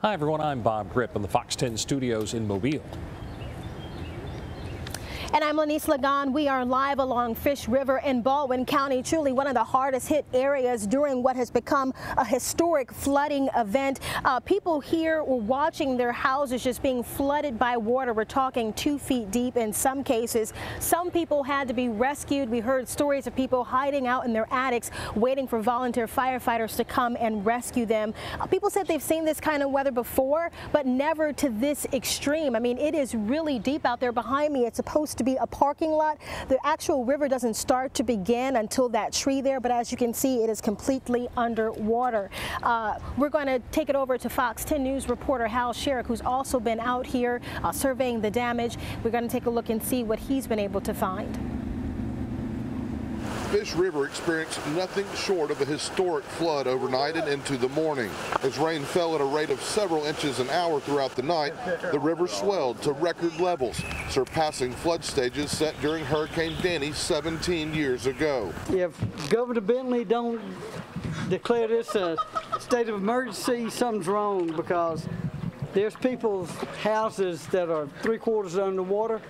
Hi everyone, I'm Bob Grip in the Fox 10 studios in Mobile. And I'm Lenise Lagan. We are live along Fish River in Baldwin County, truly one of the hardest hit areas during what has become a historic flooding event. People here were watching their houses just being flooded by water. We're talking 2 feet deep in some cases. Some people had to be rescued. We heard stories of people hiding out in their attics, waiting for volunteer firefighters to come and rescue them. People said they've seen this kind of weather before, but never to this extreme. I mean, it is really deep out there behind me. It's supposed to be a parking lot. The actual river doesn't start to begin until that tree there, but as you can see, it is completely underwater. We're going to take it over to Fox 10 News reporter Hal Sherrick, who's also been out here surveying the damage. We're going to take a look and see what he's been able to find. Fish River experienced nothing short of a historic flood overnight and into the morning. As rain fell at a rate of several inches an hour throughout the night, the river swelled to record levels, surpassing flood stages set during Hurricane Danny 17 years ago. If Governor Bentley don't declare this a state of emergency, something's wrong, because there's people's houses that are 3/4 underwater.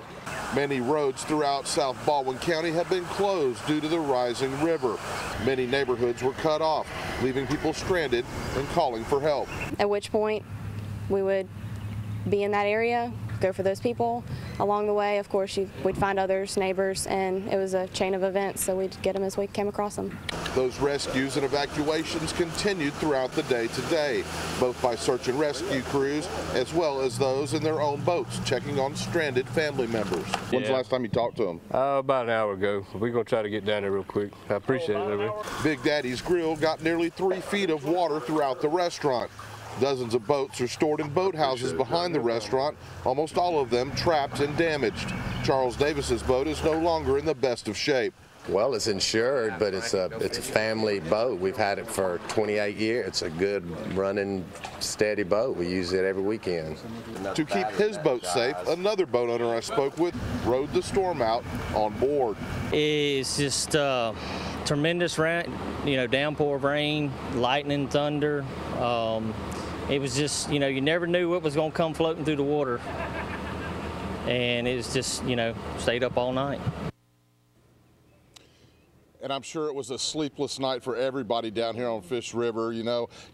Many roads throughout South Baldwin County have been closed due to the rising river. Many neighborhoods were cut off, leaving people stranded and calling for help. At which point we would be in that area, go for those people. Along the way, of course, we'd find others, neighbors, and it was a chain of events, so we'd get them as we came across them. Those rescues and evacuations continued throughout the day today, both by search and rescue crews as well as those in their own boats checking on stranded family members. When's the last time you talked to them? About an hour ago. We're going to try to get down there real quick. I appreciate it. Big Daddy's Grill got nearly 3 feet of water throughout the restaurant. Dozens of boats are stored in boathouses behind the restaurant, almost all of them trapped and damaged. Charles Davis's boat is no longer in the best of shape. Well, it's insured, but it's a family boat. We've had it for 28 years. It's a good running, steady boat. We use it every weekend. To keep his boat safe, another boat owner I spoke with rode the storm out on board. It's just tremendous rain, downpour of rain, lightning, thunder. It was just, you never knew what was going to come floating through the water. And it was just, stayed up all night. And I'm sure it was a sleepless night for everybody down here on Fish River.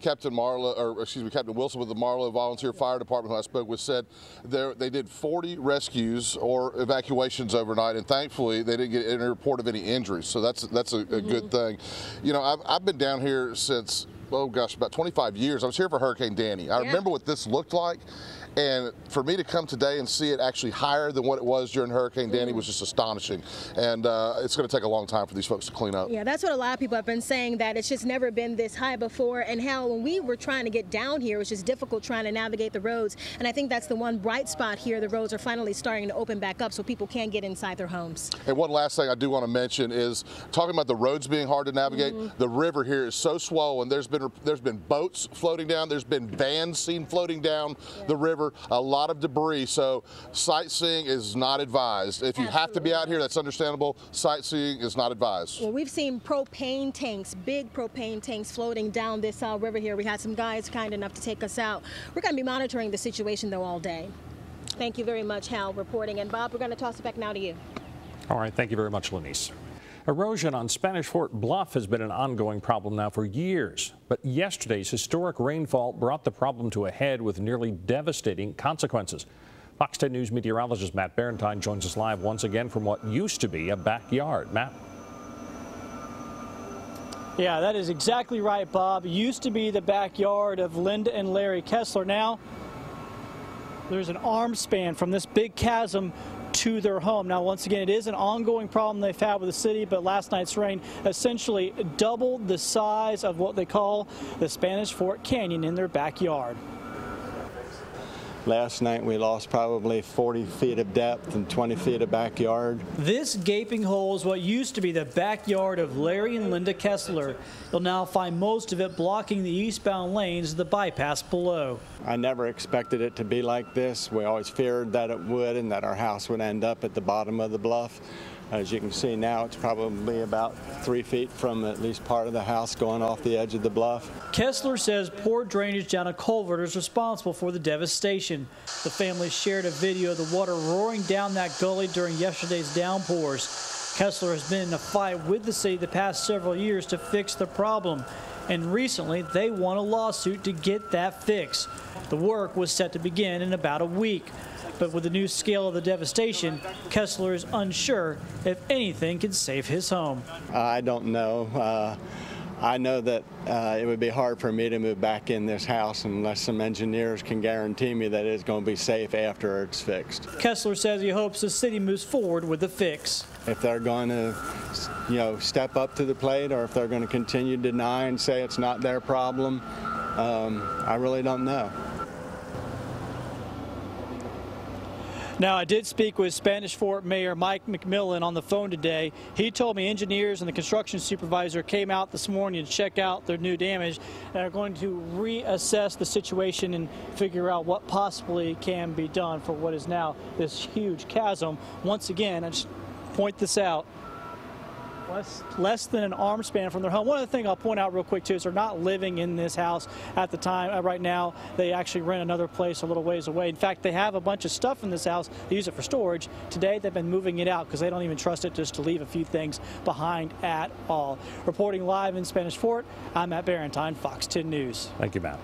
Captain Wilson with the Marlow Volunteer Fire Department, who I spoke with, said they did 40 rescues or evacuations overnight, and thankfully they didn't get any report of any injuries. So that's a good thing. I've been down here since, oh gosh, about 25 years. I was here for Hurricane Danny. I remember what this looked like. And for me to come today and see it actually higher than what it was during Hurricane Danny was just astonishing. And it's going to take a long time for these folks to clean up. Yeah, that's what a lot of people have been saying, that it's just never been this high before. And how when we were trying to get down here, it was just difficult trying to navigate the roads. And I think that's the one bright spot here. The roads are finally starting to open back up so people can get inside their homes. And one last thing I do want to mention is talking about the roads being hard to navigate. The river here is so swollen. There's been boats floating down. There's been vans seen floating down the river. A lot of debris, so sightseeing is not advised. If you have to be out here, that's understandable. Sightseeing is not advised. Well, we've seen propane tanks, big propane tanks floating down this river here. We had some guys kind enough to take us out. We're going to be monitoring the situation, though, all day. Thank you very much, Hal, reporting. And Bob, we're going to toss it back now to you. All right, thank you very much, Lenise. Erosion on Spanish Fort Bluff has been an ongoing problem now for years, but yesterday's historic rainfall brought the problem to a head with nearly devastating consequences. Fox 10 News meteorologist Matt Barentine joins us live once again from what used to be a backyard. Matt? Yeah, that is exactly right, Bob. It used to be the backyard of Linda and Larry Kessler. Now there's an arm span from this big chasm to their home. Now, once again, it is an ongoing problem they've had with the city, but last night's rain essentially doubled the size of what they call the Spanish Fort Canyon in their backyard. Last night we lost probably 40 feet of depth and 20 feet of backyard. This gaping hole is what used to be the backyard of Larry and Linda Kessler. You'll now find most of it blocking the eastbound lanes of the bypass below. I never expected it to be like this. We always feared that it would and that our house would end up at the bottom of the bluff. As you can see now, it's probably about 3 feet from at least part of the house going off the edge of the bluff. Kessler says poor drainage down a culvert is responsible for the devastation. The family shared a video of the water roaring down that gully during yesterday's downpours. Kessler has been in a fight with the city the past several years to fix the problem, and recently they won a lawsuit to get that fix. The work was set to begin in about a week. But with the new scale of the devastation, Kessler is unsure if anything can save his home. I don't know. I know that it would be hard for me to move back in this house unless some engineers can guarantee me that it's going to be safe after it's fixed. Kessler says he hopes the city moves forward with the fix. If they're going to, step up to the plate, or if they're going to continue to deny and say it's not their problem, I really don't know. Now, I did speak with Spanish Fort Mayor Mike McMillan on the phone today. He told me engineers and the construction supervisor came out this morning to check out their new damage and are going to reassess the situation and figure out what possibly can be done for what is now this huge chasm. Once again, I just point this out. Less than an arm span from their home. One other thing I'll point out real quick, too, is they're not living in this house at the time. Right now, they actually rent another place a little ways away. In fact, they have a bunch of stuff in this house. They use it for storage. Today, they've been moving it out because they don't even trust it just to leave a few things behind at all. Reporting live in Spanish Fort, I'm Matt Barentine, Fox 10 News. Thank you, Matt.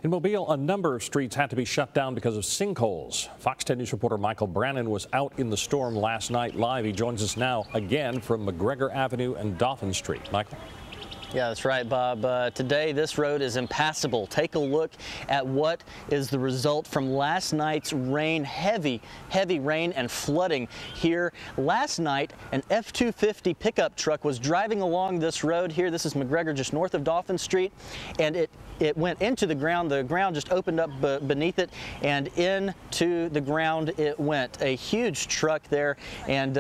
In Mobile, a number of streets had to be shut down because of sinkholes. Fox 10 News reporter Michael Brannon was out in the storm last night live. He joins us now again from McGregor Avenue and Dauphin Street. Michael? Yeah, that's right, Bob. Today, this road is impassable. Take a look at what is the result from last night's rain, heavy rain and flooding here. Last night, an F-250 pickup truck was driving along this road here. This is McGregor, just north of Dauphin Street, and it went into the ground. The ground just opened up beneath it, and into the ground it went. A huge truck there, and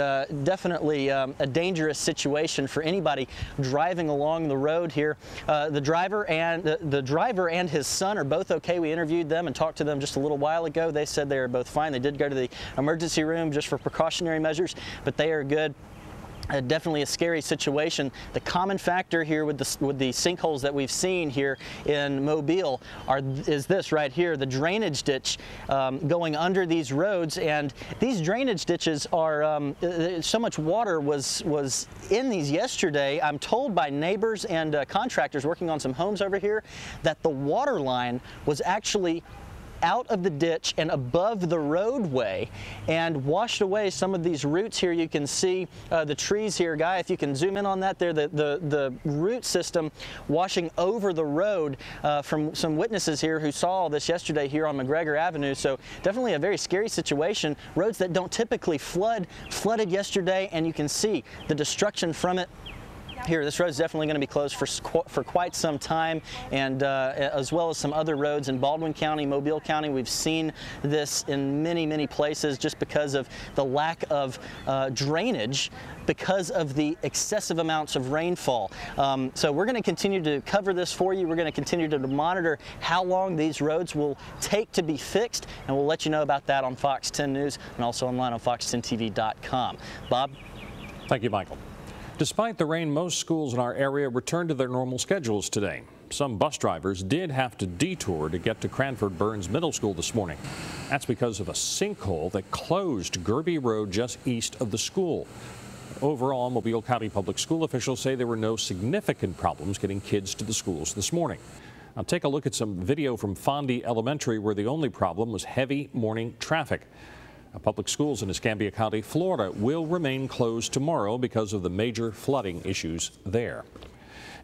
definitely a dangerous situation for anybody driving along the road here. The driver and his son are both okay. We interviewed them and talked to them just a little while ago. They said they are both fine. They did go to the emergency room just for precautionary measures, but they are good. Definitely a scary situation. The common factor here with the sinkholes that we've seen here in Mobile is this right here, the drainage ditch going under these roads. And these drainage ditches are, so much water was in these yesterday. I'm told by neighbors and contractors working on some homes over here that the water line was actually out of the ditch and above the roadway and washed away some of these roots here. You can see the trees here, Guy, if you can zoom in on that there, the root system washing over the road from some witnesses here who saw all this yesterday here on McGregor Avenue. So definitely a very scary situation. Roads that don't typically flooded yesterday, and you can see the destruction from it. Here, this road is definitely going to be closed for quite some time, and as well as some other roads in Baldwin County, Mobile County. We've seen this in many places just because of the lack of drainage, because of the excessive amounts of rainfall. So we're going to continue to cover this for you. We're going to continue to monitor how long these roads will take to be fixed, and we'll let you know about that on Fox 10 News and also online on fox10tv.com. Bob? Thank you, Michael. Despite the rain, most schools in our area returned to their normal schedules today. Some bus drivers did have to detour to get to Cranford Burns Middle School this morning. That's because of a sinkhole that closed Gerby Road just east of the school. Overall, Mobile County public school officials say there were no significant problems getting kids to the schools this morning. Now take a look at some video from Fondy Elementary, where the only problem was heavy morning traffic. Public schools in Escambia County, Florida will remain closed tomorrow because of the major flooding issues there.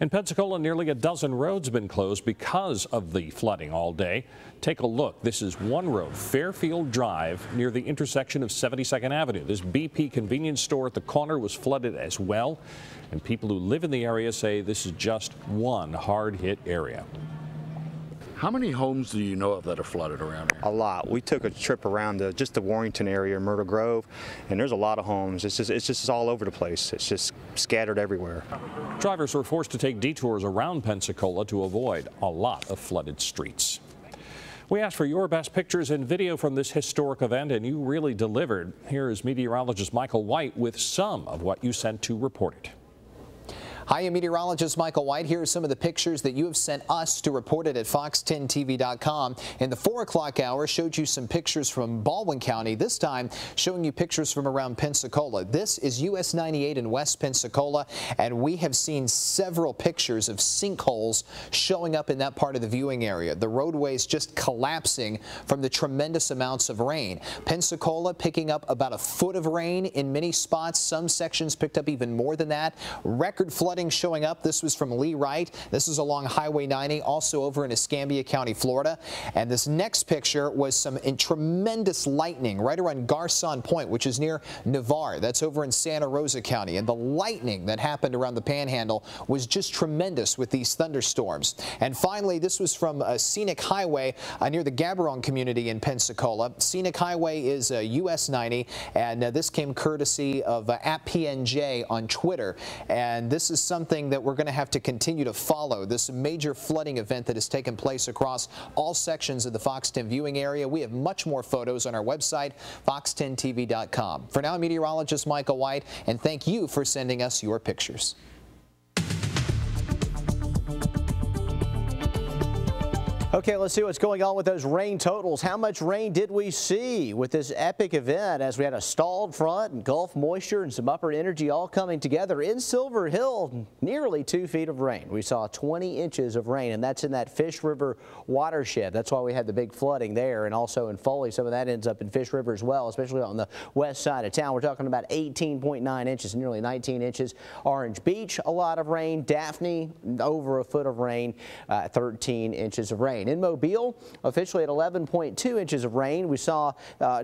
In Pensacola, nearly a dozen roads have been closed because of the flooding all day. Take a look. This is one road, Fairfield Drive, near the intersection of 72nd Avenue. This BP convenience store at the corner was flooded as well, and people who live in the area say this is just one hard-hit area. How many homes do you know of that are flooded around here? A lot. We took a trip around just the Warrington area, Myrtle Grove, and there's a lot of homes. It's just all over the place. It's just scattered everywhere. Drivers were forced to take detours around Pensacola to avoid a lot of flooded streets. We asked for your best pictures and video from this historic event, and you really delivered. Here is meteorologist Michael White with some of what you sent to report it. Hi, I'm meteorologist Michael White. Here are some of the pictures that you have sent us to report it at fox10tv.com. In the 4 o'clock hour, showed you some pictures from Baldwin County, this time showing you pictures from around Pensacola. This is US 98 in West Pensacola, and we have seen several pictures of sinkholes showing up in that part of the viewing area. The roadways just collapsing from the tremendous amounts of rain. Pensacola picking up about a foot of rain in many spots. Some sections picked up even more than that. Record flooding showing up. This was from Lee Wright. This is along Highway 90, also over in Escambia County, Florida. And this next picture was some tremendous lightning right around Garcon Point, which is near Navarre. That's over in Santa Rosa County. And the lightning that happened around the Panhandle was just tremendous with these thunderstorms. And finally, this was from a Scenic Highway near the Gaborone community in Pensacola. Scenic Highway is US 90, and this came courtesy of @PNJ on Twitter. And this is something that we're going to have to continue to follow, this major flooding event that has taken place across all sections of the Fox 10 viewing area. We have much more photos on our website, fox10tv.com. For now, meteorologist Michael White, and thank you for sending us your pictures. Okay, let's see what's going on with those rain totals. How much rain did we see with this epic event as we had a stalled front and Gulf moisture and some upper energy all coming together in Silver Hill? Nearly 2 feet of rain. We saw 20 inches of rain, and that's in that Fish River watershed. That's why we had the big flooding there, and also in Foley. Some of that ends up in Fish River as well, especially on the west side of town. We're talking about 18.9 inches, nearly 19 inches. Orange Beach, a lot of rain. Daphne, over a foot of rain, 13 inches of rain. In Mobile, officially at 11.2 inches of rain. We saw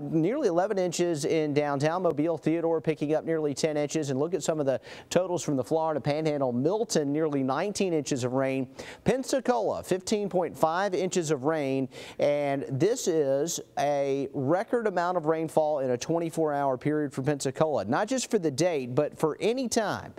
nearly 11 inches in downtown Mobile. Theodore picking up nearly 10 inches. And look at some of the totals from the Florida Panhandle. Milton, nearly 19 inches of rain. Pensacola, 15.5 inches of rain. And this is a record amount of rainfall in a 24-hour period for Pensacola. Not just for the date, but for any time,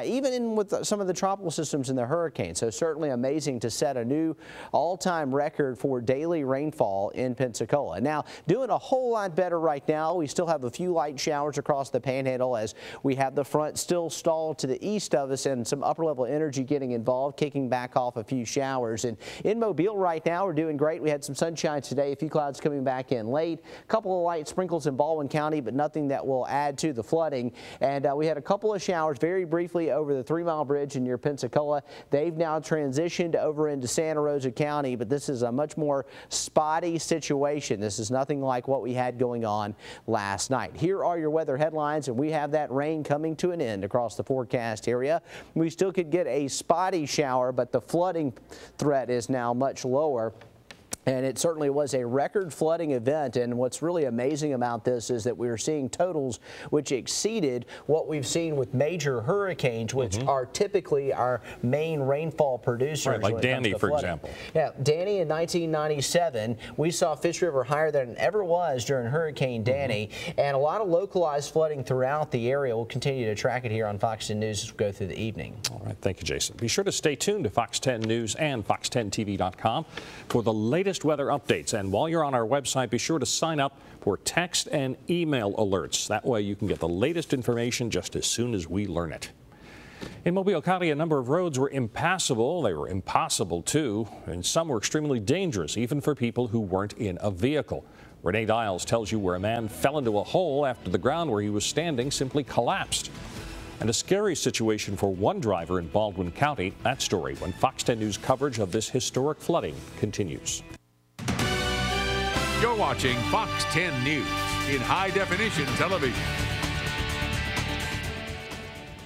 even with some of the tropical systems and the hurricanes. So certainly amazing to set a new all-time record for daily rainfall in Pensacola. Now, doing a whole lot better right now. We still have a few light showers across the Panhandle as we have the front still stalled to the east of us and some upper level energy getting involved, kicking back off a few showers. And in Mobile right now, we're doing great. We had some sunshine today, a few clouds coming back in late, a couple of light sprinkles in Baldwin County, but nothing that will add to the flooding. And we had a couple of showers very briefly over the 3 Mile Bridge near Pensacola. They've now transitioned over into Santa Rosa County, but this is a much more spotty situation. This is nothing like what we had going on last night. Here are your weather headlines, and we have that rain coming to an end across the forecast area. We still could get a spotty shower, but the flooding threat is now much lower. And it certainly was a record flooding event. And what's really amazing about this is that we're seeing totals which exceeded what we've seen with major hurricanes, which are typically our main rainfall producers. Right, like Danny, for example. Yeah, Danny in 1997, we saw Fish River higher than it ever was during Hurricane Danny. And a lot of localized flooding throughout the area. We'll continue to track it here on Fox 10 News as we go through the evening. All right, thank you, Jason. Be sure to stay tuned to Fox 10 News and fox10tv.com for the latest weather updates. And while you're on our website, be sure to sign up for text and email alerts. That way you can get the latest information just as soon as we learn it. In Mobile County, a number of roads were impassable. They were impossible, too, and some were extremely dangerous, even for people who weren't in a vehicle. Renee Dials tells you where a man fell into a hole after the ground where he was standing simply collapsed. And a scary situation for one driver in Baldwin County. That story when Fox 10 News coverage of this historic flooding continues. You're watching Fox 10 News in high-definition television.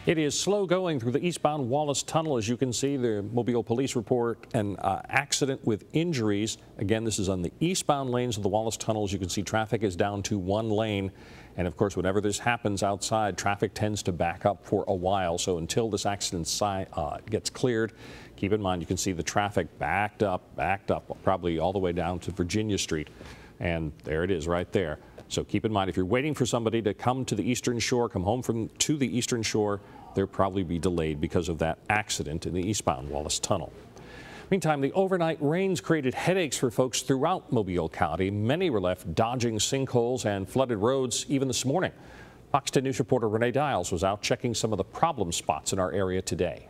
It is slow going through the eastbound Wallace Tunnel. As you can see, the Mobile police report an accident with injuries. Again, this is on the eastbound lanes of the Wallace Tunnel. As you can see, traffic is down to 1 lane. And of course, whenever this happens outside, traffic tends to back up for a while. So until this accident gets cleared, keep in mind you can see the traffic backed up, probably all the way down to Virginia Street. And there it is right there. So keep in mind, if you're waiting for somebody to come to the Eastern Shore, come home to the Eastern Shore, they'll probably be delayed because of that accident in the eastbound Wallace Tunnel. Meantime, the overnight rains created headaches for folks throughout Mobile County. Many were left dodging sinkholes and flooded roads even this morning. Fox 10 News reporter Renee Dials was out checking some of the problem spots in our area today.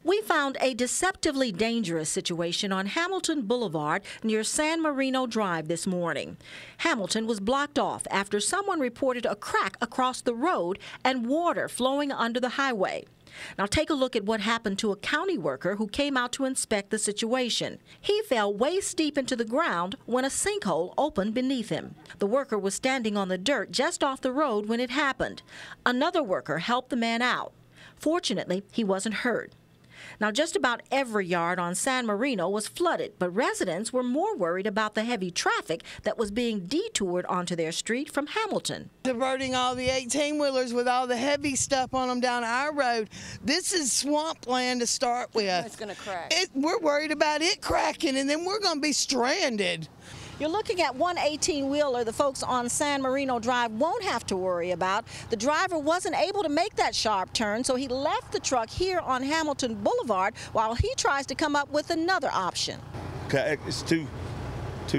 We found a deceptively dangerous situation on Hamilton Boulevard near San Marino Drive this morning. Hamilton was blocked off after someone reported a crack across the road and water flowing under the highway. Now take a look at what happened to a county worker who came out to inspect the situation. He fell waist deep into the ground when a sinkhole opened beneath him. The worker was standing on the dirt just off the road when it happened. Another worker helped the man out. Fortunately, he wasn't hurt. Now, just about every yard on San Marino was flooded, but residents were more worried about the heavy traffic that was being detoured onto their street from Hamilton. Diverting all the 18-wheelers with all the heavy stuff on them down our road. This is swampland to start with. It's going to crack. We're worried about it cracking, and then we're going to be stranded. You're looking at one 18-wheeler the folks on San Marino Drive won't have to worry about. The driver wasn't able to make that sharp turn, so he left the truck here on Hamilton Boulevard while he tries to come up with another option. It's too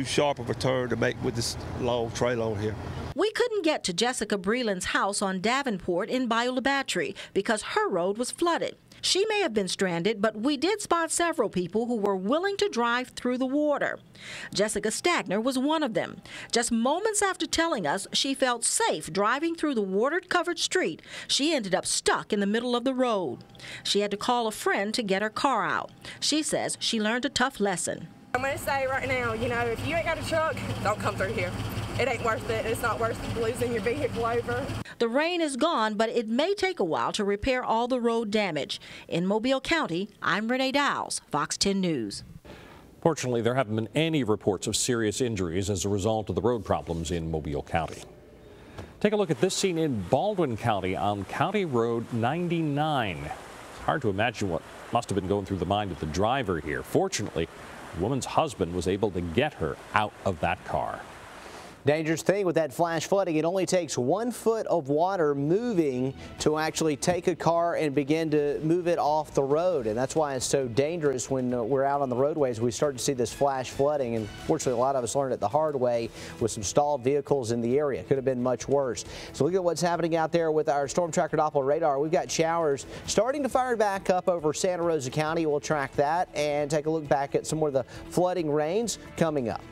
sharp of a turn to make with this long trailer on here. We couldn't get to Jessica Breland's house on Davenport in Bayou Labatry because her road was flooded. She may have been stranded, but we did spot several people who were willing to drive through the water. Jessica Stagner was one of them. Just moments after telling us she felt safe driving through the water-covered street, she ended up stuck in the middle of the road. She had to call a friend to get her car out. She says she learned a tough lesson. I'm going to say right now, if you ain't got a truck, don't come through here. It ain't worth it. It's not worth losing your vehicle over. The rain is gone, but it may take a while to repair all the road damage. In Mobile County, I'm Renee Dials, Fox 10 News. Fortunately, there haven't been any reports of serious injuries as a result of the road problems in Mobile County. Take a look at this scene in Baldwin County on County Road 99. It's hard to imagine what must have been going through the mind of the driver here. Fortunately, the woman's husband was able to get her out of that car. Dangerous thing with that flash flooding, it only takes 1 foot of water moving to actually take a car and begin to move it off the road. And that's why it's so dangerous when we're out on the roadways. We start to see this flash flooding. And fortunately, a lot of us learned it the hard way with some stalled vehicles in the area. Could have been much worse. So look at what's happening out there with our Storm Tracker Doppler radar. We've got showers starting to fire back up over Santa Rosa County. We'll track that and take a look back at some more of the flooding rains coming up.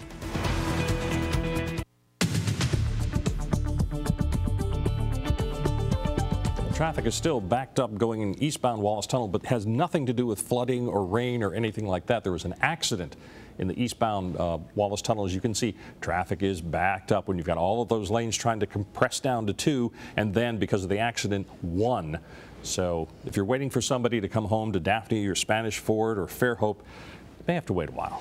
Traffic is still backed up going in eastbound Wallace Tunnel, but has nothing to do with flooding or rain or anything like that. There was an accident in the eastbound Wallace Tunnel. As you can see, traffic is backed up when you've got all of those lanes trying to compress down to 2, and then because of the accident, 1. So if you're waiting for somebody to come home to Daphne or Spanish Ford or Fairhope, you may have to wait a while.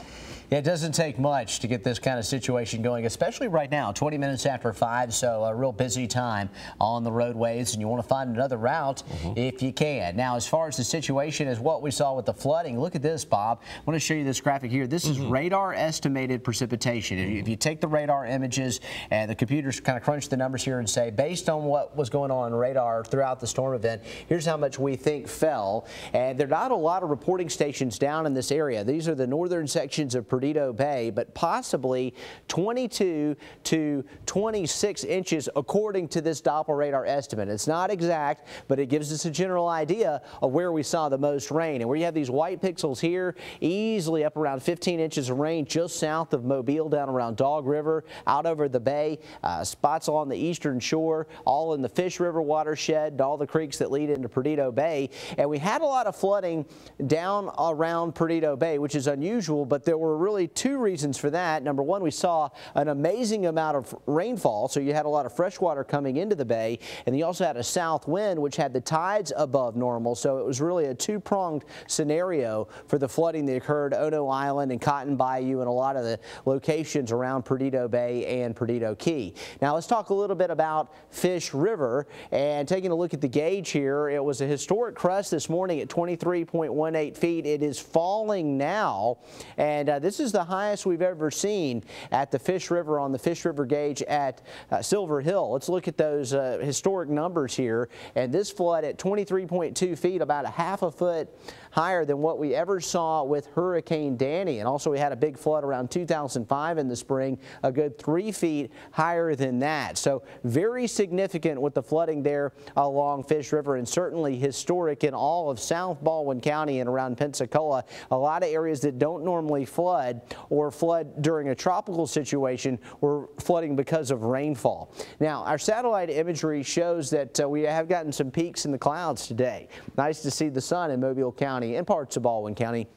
Yeah, it doesn't take much to get this kind of situation going, especially right now, 20 minutes after 5, so a real busy time on the roadways, and you want to find another route if you can. Now, as far as the situation as what we saw with the flooding, look at this, Bob. I want to show you this graphic here. This is radar estimated precipitation. If you take the radar images and the computers kind of crunch the numbers here and say, based on what was going on radar throughout the storm event, here's how much we think fell. And there are not a lot of reporting stations down in this area. These are the northern sections of Perdido Bay, but possibly 22 to 26 inches according to this Doppler radar estimate. It's not exact, but it gives us a general idea of where we saw the most rain. And where you have these white pixels here, easily up around 15 inches of rain just south of Mobile, down around Dog River, out over the bay, spots along the eastern shore, all in the Fish River watershed, and all the creeks that lead into Perdido Bay. And we had a lot of flooding down around Perdido Bay, which is unusual, but there were really 2 reasons for that. Number one, we saw an amazing amount of rainfall, so you had a lot of fresh water coming into the bay, and you also had a south wind which had the tides above normal, so it was really a 2-pronged scenario for the flooding that occurred Ono Island and Cotton Bayou and a lot of the locations around Perdido Bay and Perdido Key. Now let's talk a little bit about Fish River, and taking a look at the gauge here, it was a historic crest this morning at 23.18 feet. It is falling now. now. And this is the highest we've ever seen at the Fish River on the Fish River gauge at Silver Hill. Let's look at those historic numbers here. And this flood at 23.2 feet, about a half a foot higher than what we ever saw with Hurricane Danny. And also we had a big flood around 2005 in the spring, a good 3 feet higher than that. So very significant with the flooding there along Fish River, and certainly historic in all of South Baldwin County and around Pensacola. A lot of areas that don't normally flood or flood during a tropical situation were flooding because of rainfall. Now, our satellite imagery shows that we have gotten some peaks in the clouds today. Nice to see the sun in Mobile County and parts of Baldwin County.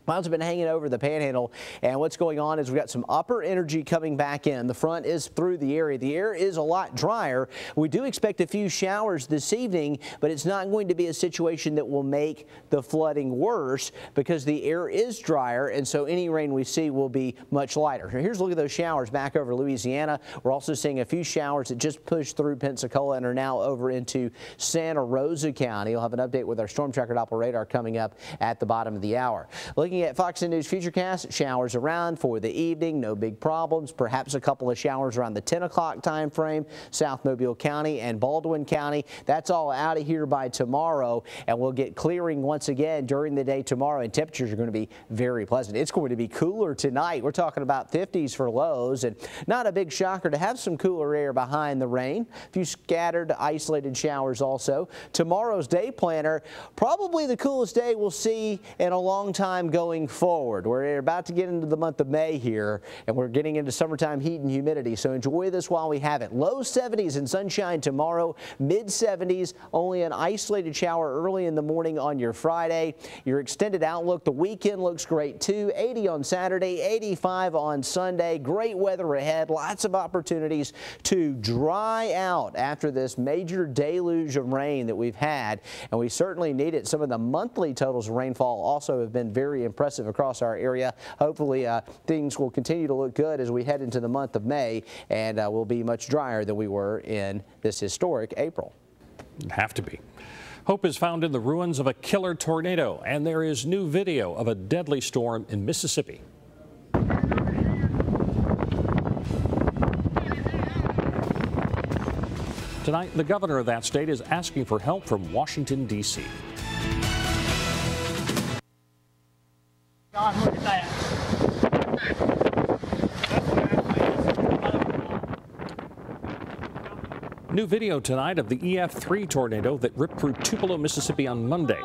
Clouds have been hanging over the Panhandle, and what's going on is we've got some upper energy coming back in. The front is through the area. The air is a lot drier. We do expect a few showers this evening, but it's not going to be a situation that will make the flooding worse because the air is drier, and so any rain we see will be much lighter. Here's a look at those showers back over Louisiana. We're also seeing a few showers that just pushed through Pensacola and are now over into Santa Rosa County. We'll have an update with our Storm Tracker Doppler radar coming up at the bottom of the hour. Looking at Fox 10 News Futurecast, showers around for the evening, no big problems. Perhaps a couple of showers around the 10 o'clock time frame, South Mobile County and Baldwin County. That's all out of here by tomorrow, and we'll get clearing once again during the day tomorrow, and temperatures are going to be very pleasant. It's going to be cooler tonight. We're talking about 50s for lows, and not a big shocker to have some cooler air behind the rain. A few scattered, isolated showers also. Tomorrow's day planner, probably the coolest day we'll see in a long time going forward. We're about to get into the month of May here, and we're getting into summertime heat and humidity, so enjoy this while we have it. Low 70s and sunshine tomorrow, mid 70s, only an isolated shower early in the morning on your Friday. Your extended outlook, the weekend looks great too. 80 on Saturday, 85 on Sunday. Great weather ahead, lots of opportunities to dry out after this major deluge of rain that we've had, and we certainly need it. Some of the monthly totals of rainfall also have been very impressive across our area. Hopefully things will continue to look good as we head into the month of May, and will be much drier than we were in this historic April. Have to be. Hope is found in the ruins of a killer tornado, and there is new video of a deadly storm in Mississippi. Tonight, the governor of that state is asking for help from Washington, D.C. God, look at that. New video tonight of the EF3 tornado that ripped through Tupelo, Mississippi on Monday.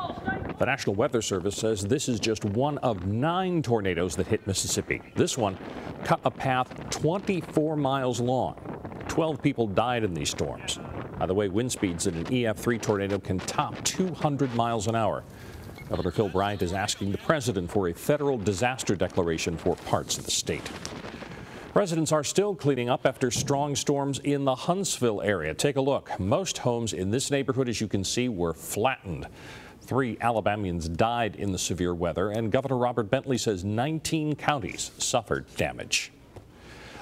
The National Weather Service says this is just one of 9 tornadoes that hit Mississippi. This one cut a path 24 miles long. 12 people died in these storms. By the way, wind speeds in an EF3 tornado can top 200 miles an hour. Governor Phil Bryant is asking the president for a federal disaster declaration for parts of the state. Residents are still cleaning up after strong storms in the Huntsville area. Take a look. Most homes in this neighborhood, as you can see, were flattened. 3 Alabamians died in the severe weather, and Governor Robert Bentley says 19 counties suffered damage.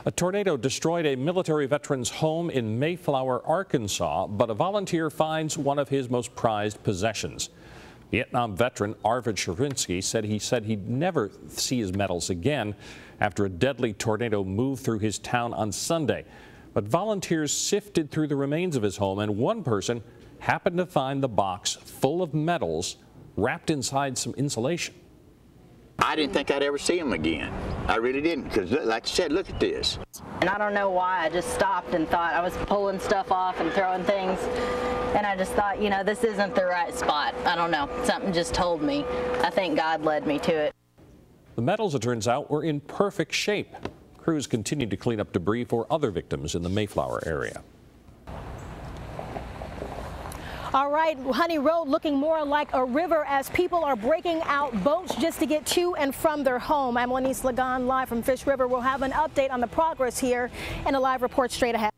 A tornado destroyed a military veteran's home in Mayflower, Arkansas, but a volunteer finds one of his most prized possessions. Vietnam veteran Arvid Sherinsky said he'd never see his medals again after a deadly tornado moved through his town on Sunday. But volunteers sifted through the remains of his home, and one person happened to find the box full of medals wrapped inside some insulation. I didn't think I'd ever see him again. I really didn't, because like I said, look at this. And I don't know why, I just stopped and thought I was pulling stuff off and throwing things. And I just thought, you know, this isn't the right spot. I don't know, something just told me. I think God led me to it. The medals, it turns out, were in perfect shape. Crews continued to clean up debris for other victims in the Mayflower area. All right, Honey Road looking more like a river as people are breaking out boats just to get to and from their home. I'm Lenise Lagan live from Fish River. We'll have an update on the progress here and a live report straight ahead.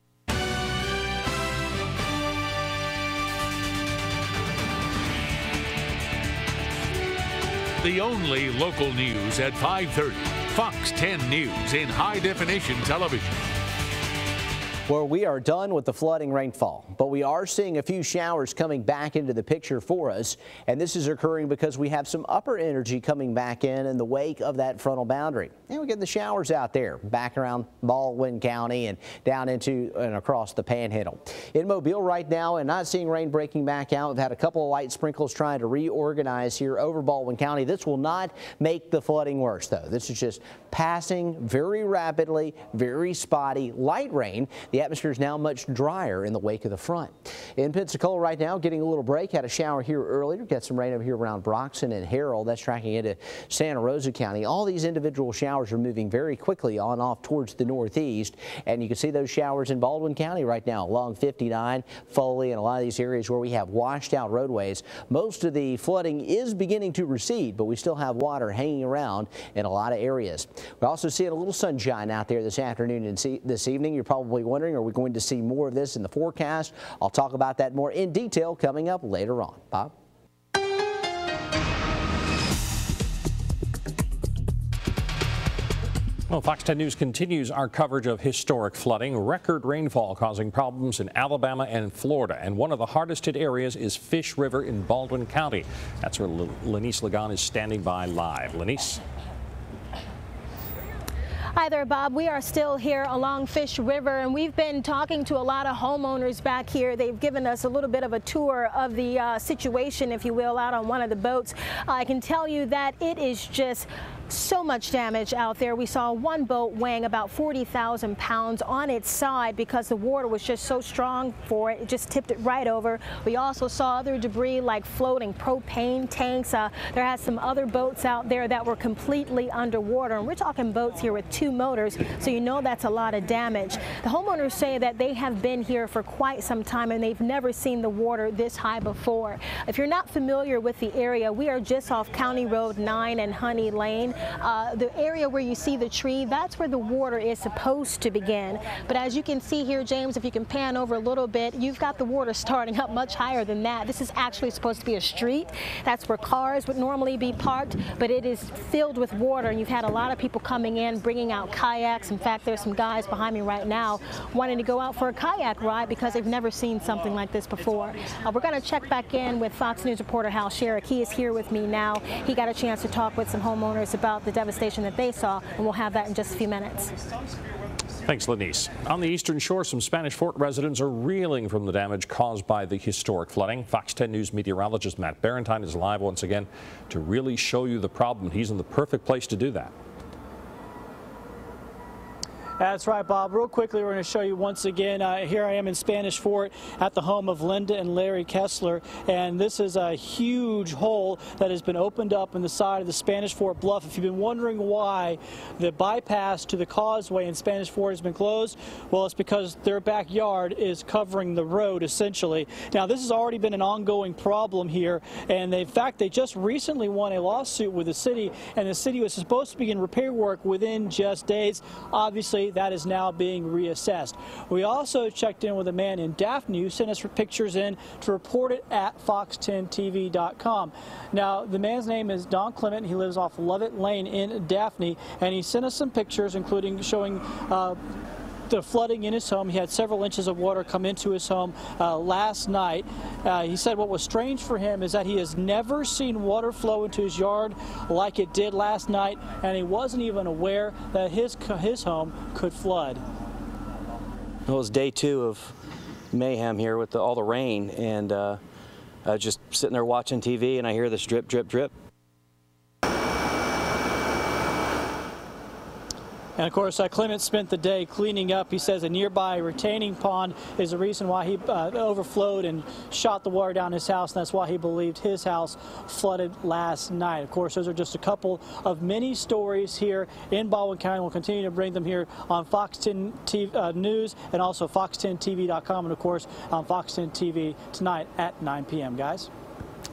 The only local news at 5:30. Fox 10 News in high definition television. Well, we are done with the flooding rainfall, but we are seeing a few showers coming back into the picture for us, and this is occurring because we have some upper energy coming back in the wake of that frontal boundary. And we're getting the showers out there back around Baldwin County and down into and across the Panhandle. In Mobile right now, and not seeing rain breaking back out. We've had a couple of light sprinkles trying to reorganize here over Baldwin County. This will not make the flooding worse, though. This is just passing very rapidly, very spotty, light rain. The atmosphere is now much drier in the wake of the front. In Pensacola right now, getting a little break. Had a shower here earlier. Got some rain over here around Broxton and Harrell. That's tracking into Santa Rosa County. All these individual showers are moving very quickly on off towards the northeast. And you can see those showers in Baldwin County right now along 59, Foley, and a lot of these areas where we have washed out roadways. Most of the flooding is beginning to recede, but we still have water hanging around in a lot of areas. We're also seeing a little sunshine out there this afternoon and this evening. You're probably wondering, are we going to see more of this in the forecast? I'll talk about that more in detail coming up later on. Bob? Well, Fox 10 News continues our coverage of historic flooding. Record rainfall causing problems in Alabama and Florida. And one of the hardest hit areas is Fish River in Baldwin County. That's where Lenice Lagan is standing by live. Lenice? Hi there, Bob. We are still here along Fish River, and we've been talking to a lot of homeowners back here. They've given us a little bit of a tour of the situation, if you will, out on one of the boats. I can tell you that it is just so much damage out there. We saw one boat weighing about 40,000 pounds on its side because the water was just so strong for it. It just tipped it right over. We also saw other debris like floating propane tanks. There had some other boats out there that were completely underwater. And we're talking boats here with 2 motors, so you know that's a lot of damage. The homeowners say that they have been here for quite some time and they've never seen the water this high before. If you're not familiar with the area, we are just off County Road 9 and Honey Lane. The area where you see the tree, that's where the water is supposed to begin. But as you can see here, James, if you can pan over a little bit, you've got the water starting up much higher than that. This is actually supposed to be a street. That's where cars would normally be parked, but it is filled with water. And you've had a lot of people coming in, bringing out kayaks. In fact, there's some guys behind me right now wanting to go out for a kayak ride because they've never seen something like this before. We're going to check back in with Fox News reporter Hal Sherrick. He is here with me now. He got a chance to talk with some homeowners about the devastation that they saw, and we'll have that in just a few minutes. Thanks, Lenice. On the Eastern Shore, some Spanish Fort residents are reeling from the damage caused by the historic flooding. Fox 10 News meteorologist Matt Barentine is live once again to really show you the problem. He's in the perfect place to do that. That's right, Bob. Real quickly, we're going to show you once again. Here I am in Spanish Fort at the home of Linda and Larry Kessler, and this is a huge hole that has been opened up in the side of the Spanish Fort bluff. If you've been wondering why the bypass to the causeway in Spanish Fort has been closed, well, it's because their backyard is covering the road, essentially. Now, this has already been an ongoing problem here, and in fact, they just recently won a lawsuit with the city, and the city was supposed to begin repair work within just days. Obviously, that is now being reassessed. We also checked in with a man in Daphne who sent us pictures in to report it at fox10tv.com. Now, the man's name is Don Clement. He lives off Lovett Lane in Daphne, and he sent us some pictures, including showing the flooding in his home. He had several inches of water come into his home last night. He said what was strange for him is that he has never seen water flow into his yard like it did last night, and he wasn't even aware that his home could flood. It was day 2 of mayhem here with all the rain, and I was just sitting there watching TV, and I hear this drip, drip, drip. And of course, Clement spent the day cleaning up. He says a nearby retaining pond is the reason why he overflowed and shot the water down his house, and that's why he believed his house flooded last night. Of course, those are just a couple of many stories here in Baldwin County. We'll continue to bring them here on Fox 10 News and also fox10tv.com, and of course on Fox 10 TV tonight at 9 p.m. Guys.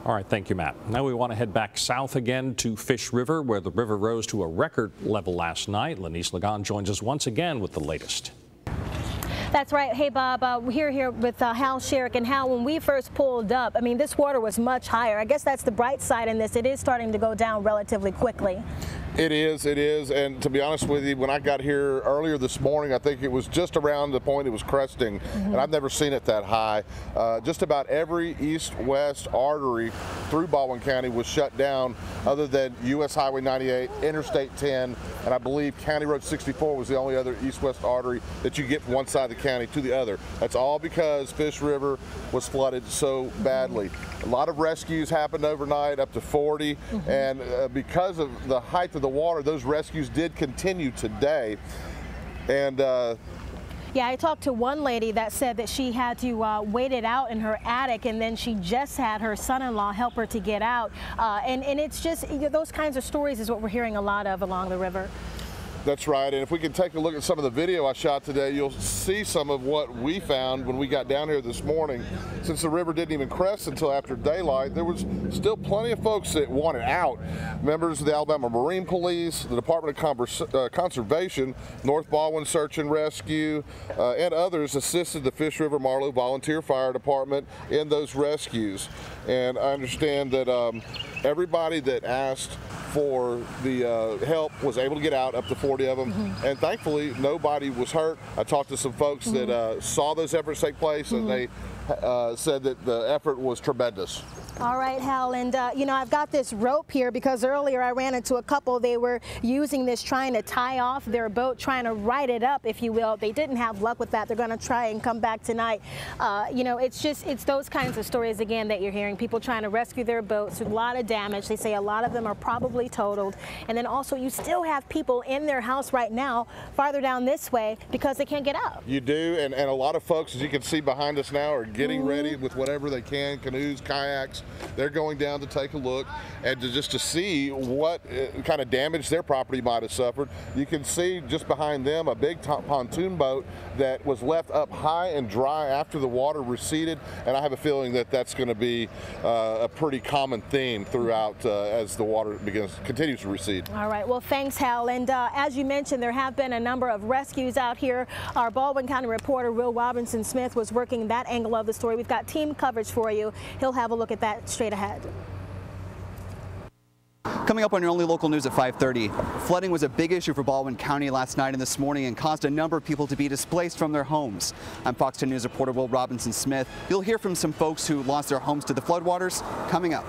All right, thank you, Matt. Now we want to head back south again to Fish River, where the river rose to a record level last night. Lenice Lagan joins us once again with the latest. That's right. Hey, Bob, we're here with Hal Sherrick. And Hal, when we first pulled up, I mean, this water was much higher. I guess that's the bright side in this. It is starting to go down relatively quickly. It is, and to be honest with you, when I got here earlier this morning, I think it was just around the point it was cresting, and I've never seen it that high. Just about every east-west artery through Baldwin County was shut down, other than U.S. Highway 98, Interstate 10, and I believe County Road 64 was the only other east-west artery that you get from one side of the county to the other. That's all because Fish River was flooded so badly. A lot of rescues happened overnight, up to 40, and because of the height of the water, those rescues did continue today. And yeah, I talked to one lady that said that she had to wait it out in her attic, and then she just had her son-in-law help her to get out. And it's just, those kinds of stories is what we're hearing a lot of along the river. That's right, and if we can take a look at some of the video I shot today, you'll see some of what we found when we got down here this morning. Since the river didn't even crest until after daylight, there was still plenty of folks that wanted out. Members of the Alabama Marine Police, the Department of Conservation, North Baldwin Search and Rescue, and others assisted the Fish River Marlowe Volunteer Fire Department in those rescues. And I understand that everybody that asked for the help was able to get out, up to 40 of them, and thankfully nobody was hurt. I talked to some folks that saw those efforts take place, and they said that the effort was tremendous. All right, Hal, and you know, I've got this rope here because earlier I ran into a couple. They were using this, trying to tie off their boat, trying to right it up, if you will. They didn't have luck with that. They're going to try and come back tonight. You know, it's those kinds of stories, again, that you're hearing. People trying to rescue their boats with a lot of damage. They say a lot of them are probably totaled. And then also you still have people in their house right now, farther down this way, because they can't get out. You do, and a lot of folks, as you can see behind us now, are getting ready with whatever they can, canoes, kayaks. They're going down to take a look and just to see what kind of damage their property might have suffered. You can see just behind them a big pontoon boat that was left up high and dry after the water receded, and I have a feeling that that's going to be a pretty common theme throughout as the water continues to recede. All right, well, thanks, Hal. And as you mentioned, there have been a number of rescues out here. Our Baldwin County reporter, Will Robinson-Smith, was working that angle of the story. We've got team coverage for you. He'll have a look at that straight ahead. Coming up on your only local news at 5:30, flooding was a big issue for Baldwin County last night and this morning and caused a number of people to be displaced from their homes. I'm Fox 10 News reporter Will Robinson-Smith. You'll hear from some folks who lost their homes to the floodwaters coming up.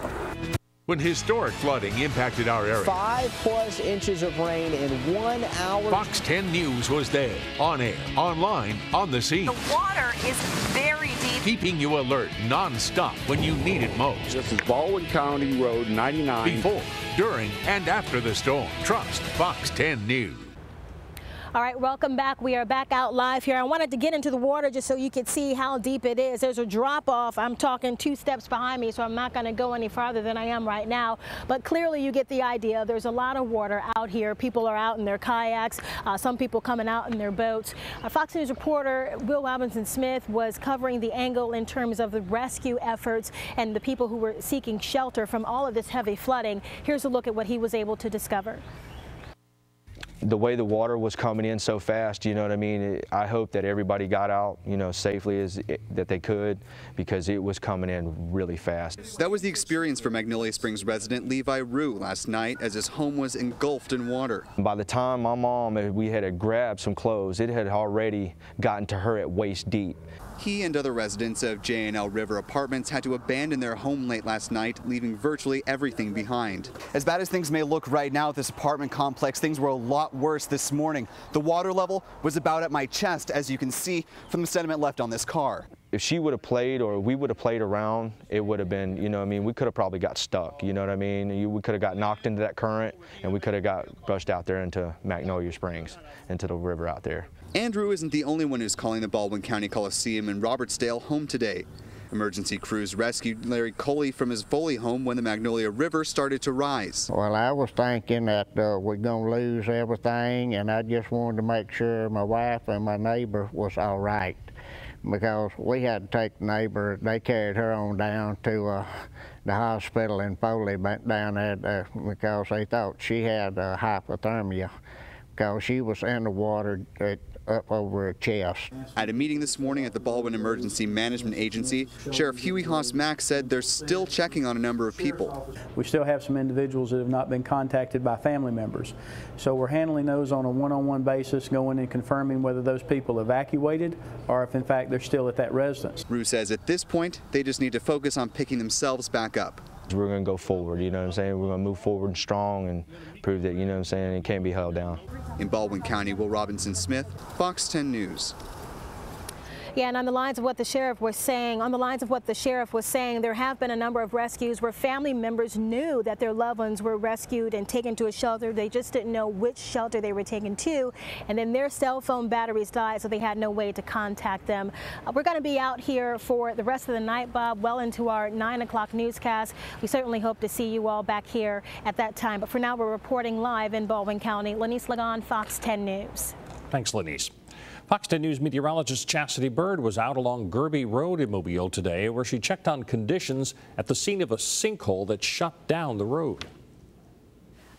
When historic flooding impacted our area, 5+ inches of rain in 1 hour. Fox 10 News was there, on air, online, on the scene. The water is very deep. Keeping you alert non-stop when you need it most. This is Baldwin County Road 99. Before, during, and after the storm. Trust Fox 10 News. All right, welcome back. We are back out live here. I wanted to get into the water just so you could see how deep it is. There's a drop off. I'm talking 2 steps behind me, so I'm not going to go any farther than I am right now. But clearly you get the idea. There's a lot of water out here. People are out in their kayaks, some people coming out in their boats. Fox News reporter Will Robinson-Smith was covering the angle in terms of the rescue efforts and the people who were seeking shelter from all of this heavy flooding. Here's a look at what he was able to discover. The way the water was coming in so fast, you know what I mean, I hope that everybody got out, you know, safely that they could, because it was coming in really fast. That was the experience for Magnolia Springs resident Levi Rue last night as his home was engulfed in water. By the time my mom, we had to grab some clothes, it had already gotten to her at waist deep. He and other residents of J&L River Apartments had to abandon their home late last night, leaving virtually everything behind. As bad as things may look right now at this apartment complex, things were a lot worse this morning. The water level was about at my chest, as you can see from the sediment left on this car. If she would have played or we would have played around, it would have been, you know what I mean, we could have probably got stuck, you know what I mean? We could have got knocked into that current and we could have got rushed out there into Magnolia Springs, into the river out there. Andrew isn't the only one who's calling the Baldwin County Coliseum in Robertsdale home today. Emergency crews rescued Larry Coley from his Foley home when the Magnolia River started to rise. Well, I was thinking that we're going to lose everything, and I just wanted to make sure my wife and my neighbor was all right, because we had to take the neighbor. They carried her on down to the hospital in Foley down there because they thought she had hypothermia, because she was in the water at up over her chest. At a meeting this morning at the Baldwin Emergency Management Agency, Sheriff Huey Haas-Mack said they're still checking on a number of people. We still have some individuals that have not been contacted by family members. So we're handling those on a one-on-one basis, going and confirming whether those people evacuated or if in fact they're still at that residence. Rue says at this point, they just need to focus on picking themselves back up. We're going to go forward, you know what I'm saying? We're going to move forward strong and prove that, you know what I'm saying, it can't be held down. In Baldwin County, Will Robinson-Smith, Fox 10 News. Yeah, and on the lines of what the sheriff was saying, there have been a number of rescues where family members knew that their loved ones were rescued and taken to a shelter. They just didn't know which shelter they were taken to, and then their cell phone batteries died, so they had no way to contact them. We're going to be out here for the rest of the night, Bob, well into our 9 o'clock newscast. We certainly hope to see you all back here at that time. But for now, we're reporting live in Baldwin County. Lanice Lagon, Fox 10 News. Thanks, Lanice. Fox 10 News meteorologist Chastity Bird was out along Gerby Road in Mobile today, where she checked on conditions at the scene of a sinkhole that shut down the road.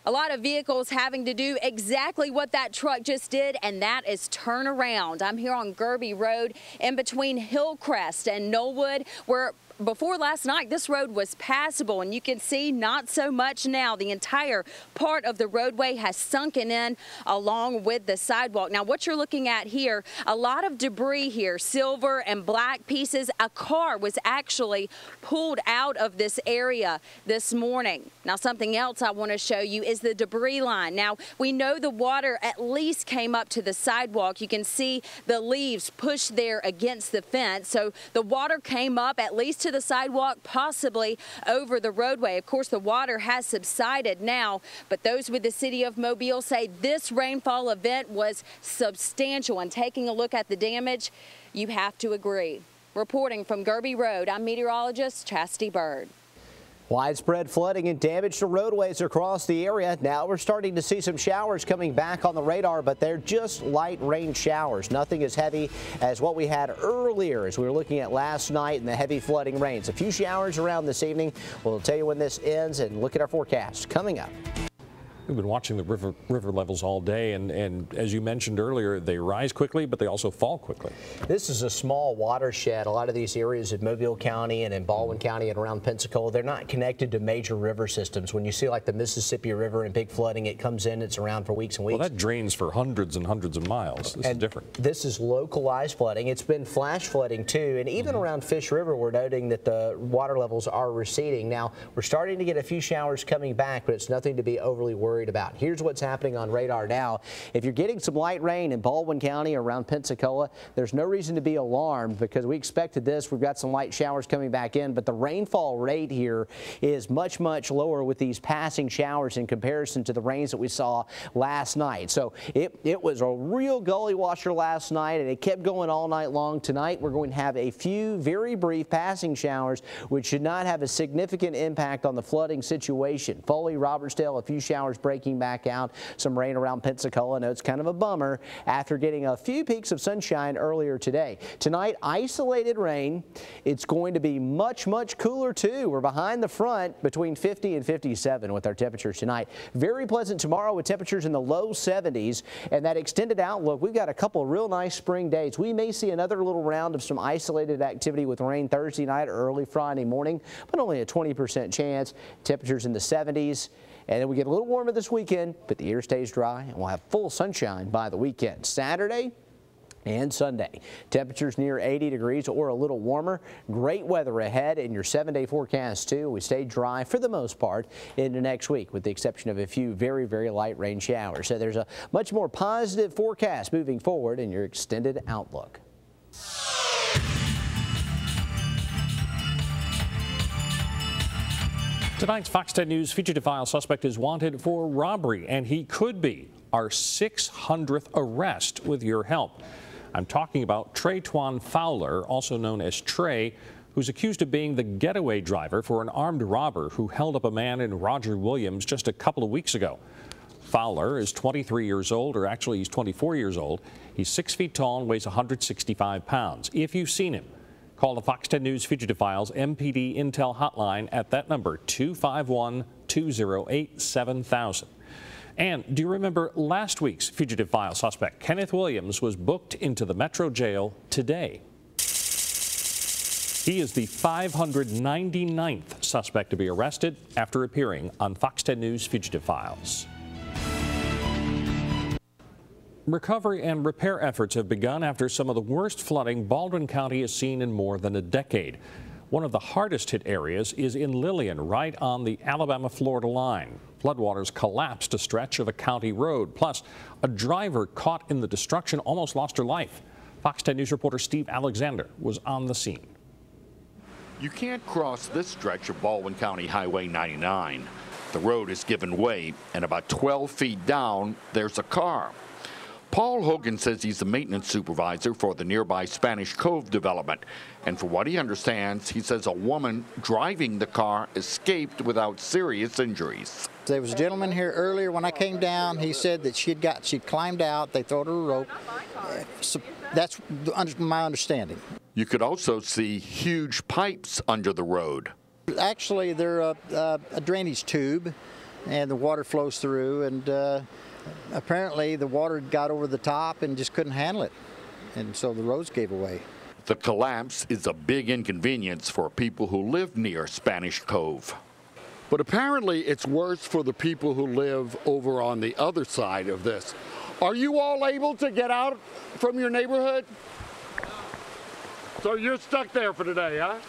A lot of vehicles having to do exactly what that truck just did, and that is turn around. I'm here on Gerby Road in between Hillcrest and Knollwood, where before last night, this road was passable, and you can see not so much now. The entire part of the roadway has sunken in along with the sidewalk. Now, what you're looking at here, a lot of debris here, silver and black pieces. A car was actually pulled out of this area this morning. Now, something else I want to show you is the debris line. Now, we know the water at least came up to the sidewalk. You can see the leaves pushed there against the fence. So the water came up at least to the sidewalk, possibly over the roadway. Of course, the water has subsided now, but those with the city of Mobile say this rainfall event was substantial. And taking a look at the damage, you have to agree. Reporting from Gerby Road, I'm meteorologist Chastity Bird. Widespread flooding and damage to roadways across the area. Now we're starting to see some showers coming back on the radar, but they're just light rain showers. Nothing as heavy as what we had earlier as we were looking at last night in the heavy flooding rains. A few showers around this evening. We'll tell you when this ends and look at our forecast coming up. We've been watching the river levels all day, and as you mentioned earlier, they rise quickly, but they also fall quickly. This is a small watershed. A lot of these areas in Mobile County and in Baldwin County and around Pensacola, they're not connected to major river systems. When you see like the Mississippi River and big flooding, it comes in, it's around for weeks and weeks. Well, that drains for hundreds and hundreds of miles. This is different. This is localized flooding. It's been flash flooding too, and even around Fish River, we're noting that the water levels are receding. Now, we're starting to get a few showers coming back, but it's nothing to be overly worried about. Here's what's happening on radar now. If you're getting some light rain in Baldwin County or around Pensacola, there's no reason to be alarmed because we expected this. We've got some light showers coming back in, but the rainfall rate here is much, much lower with these passing showers in comparison to the rains that we saw last night. So it was a real gully washer last night, and it kept going all night long. Tonight, we're going to have a few very brief passing showers, which should not have a significant impact on the flooding situation. Foley, Robertsdale, a few showers breaking back out. Some rain around Pensacola. I know it's kind of a bummer after getting a few peaks of sunshine earlier today. Tonight, isolated rain. It's going to be much, much cooler too. We're behind the front between 50 and 57 with our temperatures tonight. Very pleasant tomorrow with temperatures in the low 70s, and that extended outlook. We've got a couple of real nice spring days. We may see another little round of some isolated activity with rain Thursday night or early Friday morning, but only a 20% chance. Temperatures in the 70s. And then we get a little warmer this weekend, but the air stays dry, and we'll have full sunshine by the weekend. Saturday and Sunday, temperatures near 80 degrees or a little warmer. Great weather ahead in your 7-day forecast, too. We stay dry for the most part into next week, with the exception of a few very, very light rain showers. So there's a much more positive forecast moving forward in your extended outlook. Tonight's Fox 10 News fugitive file suspect is wanted for robbery, and he could be our 600th arrest with your help. I'm talking about Traytwan Fowler, also known as Trey, who's accused of being the getaway driver for an armed robber who held up a man in Roger Williams just a couple of weeks ago. Fowler is 23 years old, or actually he's 24 years old. He's 6 feet tall and weighs 165 pounds. If you've seen him, call the Fox 10 News Fugitive Files MPD Intel hotline at that number, 251-208-7000. And do you remember last week's fugitive file suspect? Kenneth Williams was booked into the Metro Jail today. He is the 599th suspect to be arrested after appearing on Fox 10 News Fugitive Files. Recovery and repair efforts have begun after some of the worst flooding Baldwin County has seen in more than a decade. One of the hardest hit areas is in Lillian, right on the Alabama-Florida line. Floodwaters collapsed a stretch of a county road. Plus, a driver caught in the destruction almost lost her life. Fox 10 News reporter Steve Alexander was on the scene. You can't cross this stretch of Baldwin County Highway 99. The road has given way, and about 12 feet down, there's a car. Paul Hogan says he's the maintenance supervisor for the nearby Spanish Cove development. And for what he understands, he says a woman driving the car escaped without serious injuries. There was a gentleman here earlier when I came down. He said that she'd climbed out, they throwed her a rope. So that's my understanding. You could also see huge pipes under the road. Actually, they're a drainage tube, and the water flows through, and apparently the water got over the top and just couldn't handle it, and so the roads gave away. The collapse is a big inconvenience for people who live near Spanish Cove. But apparently it's worse for the people who live over on the other side of this. Are you all able to get out from your neighborhood? So you're stuck there for today, huh?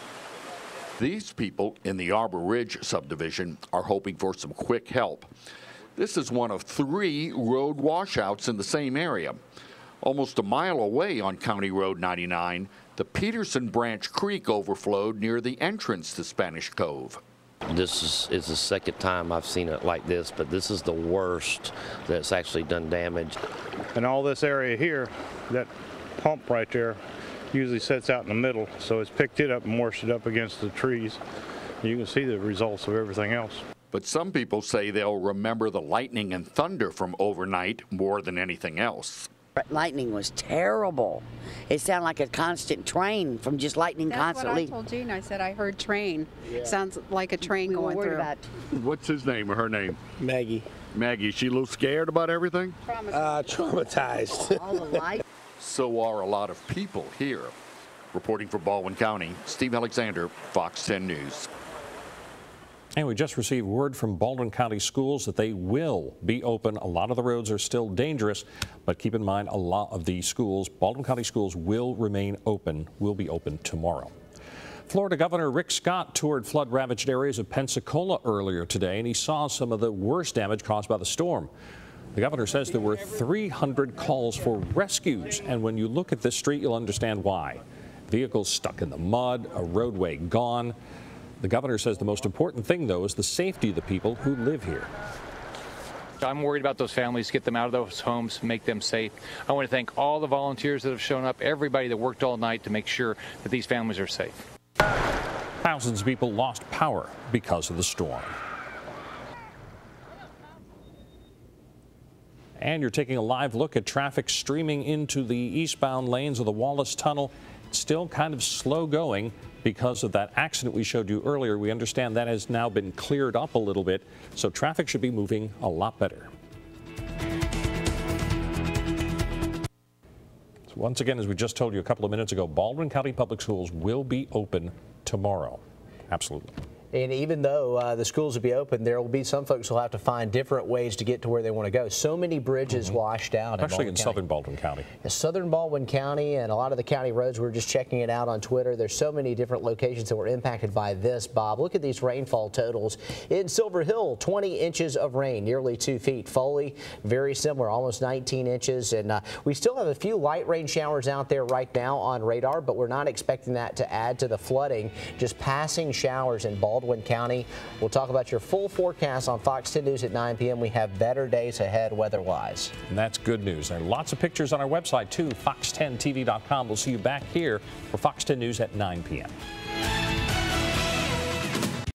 These people in the Arbor Ridge subdivision are hoping for some quick help. This is one of 3 road washouts in the same area. Almost a mile away on County Road 99, the Peterson Branch Creek overflowed near the entrance to Spanish Cove. This is the second time I've seen it like this, but this is the worst that's actually done damage. And all this area here, that pump right there, usually sits out in the middle, so it's picked it up and washed it up against the trees. You can see the results of everything else. But some people say they'll remember the lightning and thunder from overnight more than anything else. Lightning was terrible. It sounded like a constant train from just lightning constantly. That's what I told Gene. I said I heard train. Yeah. Sounds like a train going through. What's his name or her name? Maggie. Maggie, she a little scared about everything? Traumatized. All the lights. So are a lot of people here. Reporting for Baldwin County, Steve Alexander, Fox 10 News. And we just received word from Baldwin County Schools that they will be open. A lot of the roads are still dangerous, but keep in mind a lot of the schools, Baldwin County schools, will remain open, will be open tomorrow. Florida Governor Rick Scott toured flood-ravaged areas of Pensacola earlier today, and he saw some of the worst damage caused by the storm. The governor says there were 300 calls for rescues, and when you look at this street, you'll understand why. Vehicles stuck in the mud, a roadway gone. The governor says the most important thing, though, is the safety of the people who live here. I'm worried about those families, get them out of those homes, make them safe. I want to thank all the volunteers that have shown up, everybody that worked all night to make sure that these families are safe. Thousands of people lost power because of the storm. And you're taking a live look at traffic streaming into the eastbound lanes of the Wallace Tunnel. It's still kind of slow going because of that accident we showed you earlier. We understand that has now been cleared up a little bit, so traffic should be moving a lot better. So once again, as we just told you a couple of minutes ago, Baldwin County Public Schools will be open tomorrow. Absolutely. And even though the schools will be open, there will be some folks who will have to find different ways to get to where they want to go. So many bridges washed out. Especially in southern Baldwin County. Southern Baldwin County and a lot of the county roads, we're just checking it out on Twitter. There's so many different locations that were impacted by this, Bob. Look at these rainfall totals. In Silver Hill, 20 inches of rain, nearly 2 feet. Foley, very similar, almost 19 inches. And we still have a few light rain showers out there right now on radar, but we're not expecting that to add to the flooding. Just passing showers in Baldwin County. We'll talk about your full forecast on Fox 10 News at 9 p.m. We have better days ahead weather-wise. And that's good news. There are lots of pictures on our website, too, fox10tv.com. We'll see you back here for Fox 10 News at 9 p.m.